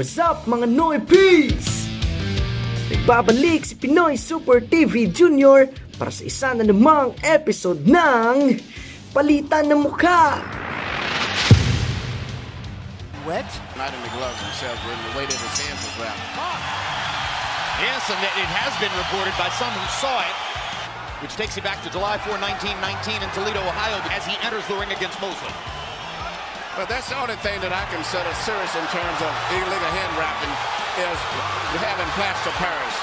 What's up mga Noypis? Nagbabalik si Pinoy Super TV Junior para sa isa na namang episode ng Palitan ng Mukha. Wet? Not in the gloves themselves, but in the way that his hands was wrapped. Yes, and it has been reported by some who saw it, which takes you back to July 4, 1919 in Toledo, Ohio, as he enters the ring against Mosley. But that's the only thing that I consider serious in terms of illegal hand wrapping is having plaster Paris.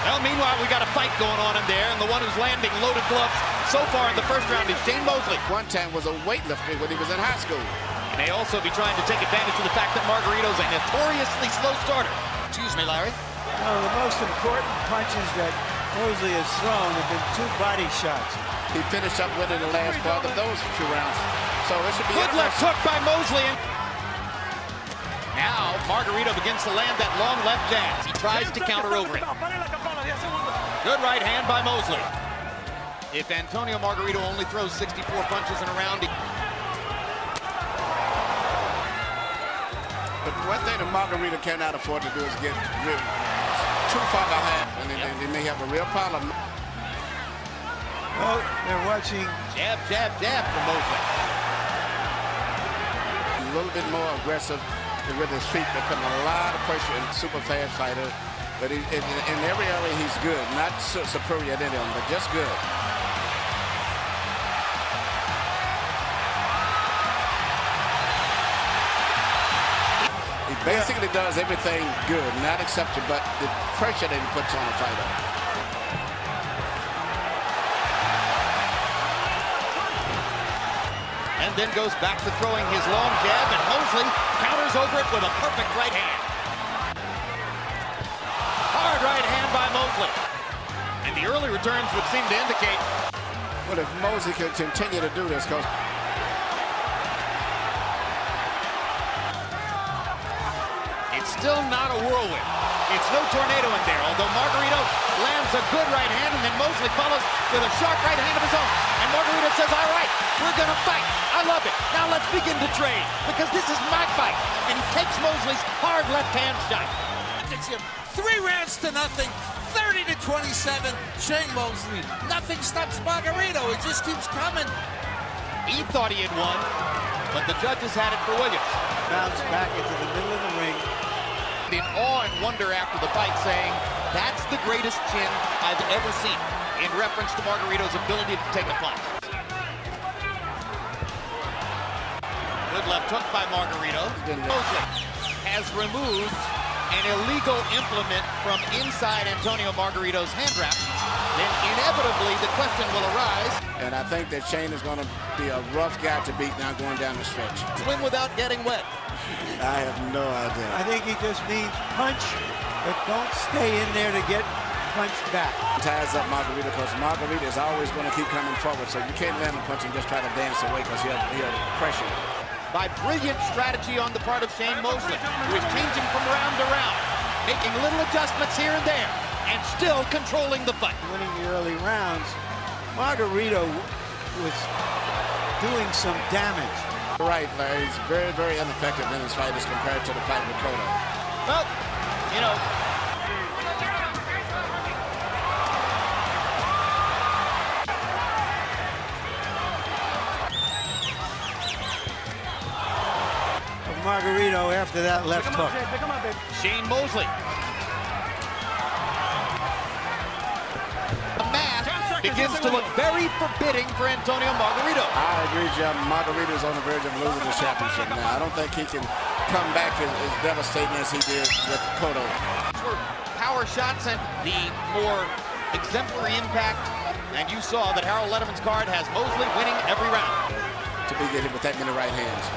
Well, meanwhile, we got a fight going on in there, and the one who's landing loaded gloves so far in the first round is Shane Mosley. One time was a weightlifter when he was in high school. He may also be trying to take advantage of the fact that Margarito's a notoriously slow starter. Excuse me, Larry. Well, the most important punches that Mosley has thrown have been two body shots. He finished up winning the last part of those 2 rounds. So it should be good left hook by Mosley. Now Margarito begins to land that long left jab. He tries to counter over it. Good right hand by Mosley. If Antonio Margarito only throws 64 punches in a round, but one thing that Margarito cannot afford to do is get really too far behind, and then they may have a real problem. Well, they're watching. Jab, jab, jab from Mosley. A little bit more aggressive with his feet, but putting a lot of pressure in super fast fighter. But in every area he's good, not superior at any of them, but just good. He basically does everything good, not exception, but the pressure that he puts on a fighter. And then goes back to throwing his long jab, and Mosley counters over it with a perfect right hand. Hard right hand by Mosley. And the early returns would seem to indicate. Well, if Mosley can continue to do this, because it's still not a whirlwind. It's no tornado in there, although Margarito lands a good right hand, and then Mosley follows with a sharp right hand of his own. And Margarito says, all right, we're going to fight. I love it. Now let's begin to trade, because this is my fight. And he takes Mosley's hard left hand shot. 3 rounds to nothing, 30-27, Shane Mosley. Nothing stops Margarito. It just keeps coming. He thought he had won, but the judges had it for Williams. Bounce back into the middle of the ring. In awe and wonder after the fight, saying, that's the greatest chin I've ever seen, in reference to Margarito's ability to take a punch. Good left hook by Margarito. Mosley has removed an illegal implement from inside Antonio Margarito's hand wrap. Then inevitably the question will arise. and I think that Shane is going to be a rough guy to beat now going down the stretch. Swim without getting wet. I have no idea. I think he just means punch, but don't stay in there to get punched back. Ties up Margarito because Margarito is always going to keep coming forward, so you can't land a punch and just try to dance away because he'll pressure you. By brilliant strategy on the part of Shane Mosley, who is changing from round to round, making little adjustments here and there, and still controlling the fight. Winning the early rounds, Margarito was doing some damage. Right, Larry. He's very, very ineffective in his fight as compared to the fight with Cotto. Well, you know, Margarito after that left hook. Shane Mosley. The mask begins to look very forbidding for Antonio Margarito. I agree, Jim. Margarito's on the verge of losing the championship now. I don't think he can come back as devastating as he did with Cotto. For power shots and the more exemplary impact. And you saw that Harold Letterman's card has Mosley winning every round. To be getting with that many right hands.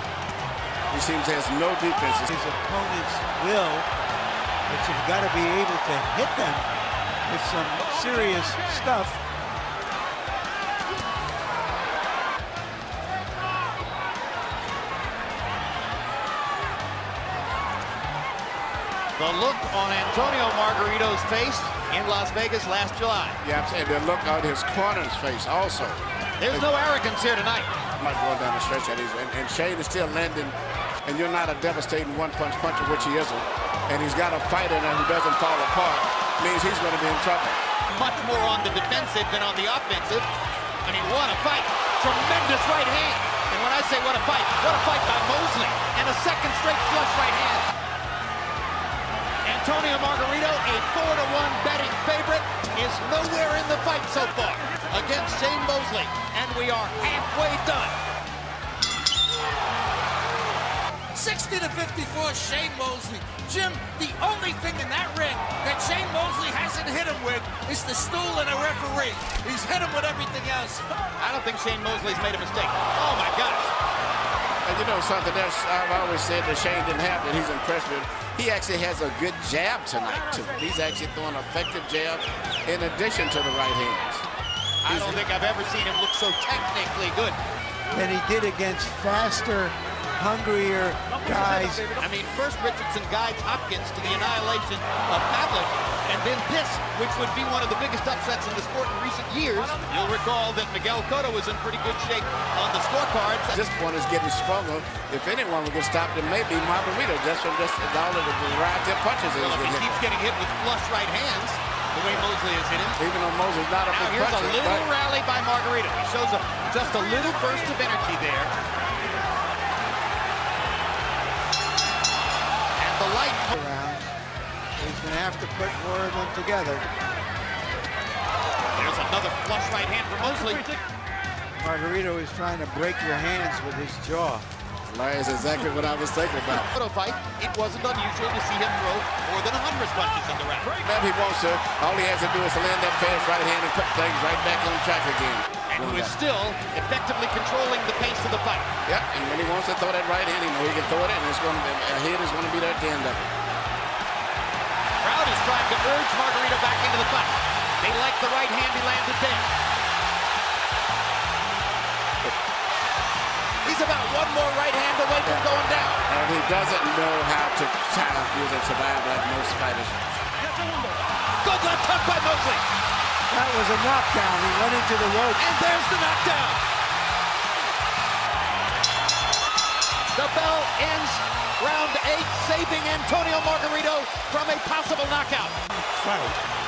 He seems to have no defense. His opponents will, but you've got to be able to hit them with some serious stuff. The look on Antonio Margarito's face in Las Vegas last July. Yeah, and the look on his corner's face also. There's no arrogance here tonight. Might go down the stretch, and Shane is still landing and you're not a devastating one-punch puncher, which he isn't, and he's got a fighter now who doesn't fall apart, means he's going to be in trouble. Much more on the defensive than on the offensive. I mean, what a fight. Tremendous right hand. And when I say what a fight by Mosley. And a second straight flush right hand. Antonio Margarito, a 4-1 betting favorite, is nowhere in the fight so far against Shane Mosley. And we are halfway done. 60-54, Shane Mosley. Jim, the only thing in that ring that Shane Mosley hasn't hit him with is the stool and a referee. He's hit him with everything else. I don't think Shane Mosley's made a mistake. Oh my gosh. And you know something else I've always said that Shane didn't have that he's impressed with? He actually has a good jab tonight, too. He's actually throwing effective jabs in addition to the right hands. I don't think I've ever seen him look so technically good. Than he did against faster, hungrier guys. I mean, first Richardson guides Hopkins to the annihilation of Pavlik, and then this, which would be one of the biggest upsets in the sport in recent years. You'll recall that Miguel Cotto was in pretty good shape on the scorecards. This one is getting stronger. If anyone would get stopped, it may be Margarito, just from all of the variety of punches that Well, he's if he been keeps hitting. getting hit with flush right hands, the way Mosley has hit him. Even though Mosley's not a Now big here's puncher, a little rally by Margarito. He shows just a little burst of energy there. And the light Around. He's going to have to put more of them together. There's another flush right hand for Mosley. Margarito is trying to break your hands with his jaw. Larry, is exactly what I was thinking about. Photo fight, it wasn't unusual to see him throw more than 100 punches in the round. Now if he wants to, all he has to do is to land that fast right hand and put things right back on track again. And who is still effectively controlling the pace of the fight. Yep, and when he wants to throw that right hand, he knows he can throw it, and it's going to be, a hit is going to be there at the end of it. Crowd is trying to urge Margarito back into the fight. They like the right hand he landed there. He's about one more right hand away from going down. And he doesn't know how to use and survive like most fighters. Good left hook by Mosley. That was a knockdown. He went into the ropes. And there's the knockdown. The bell ends round 8, saving Antonio Margarito from a possible knockout. Fight.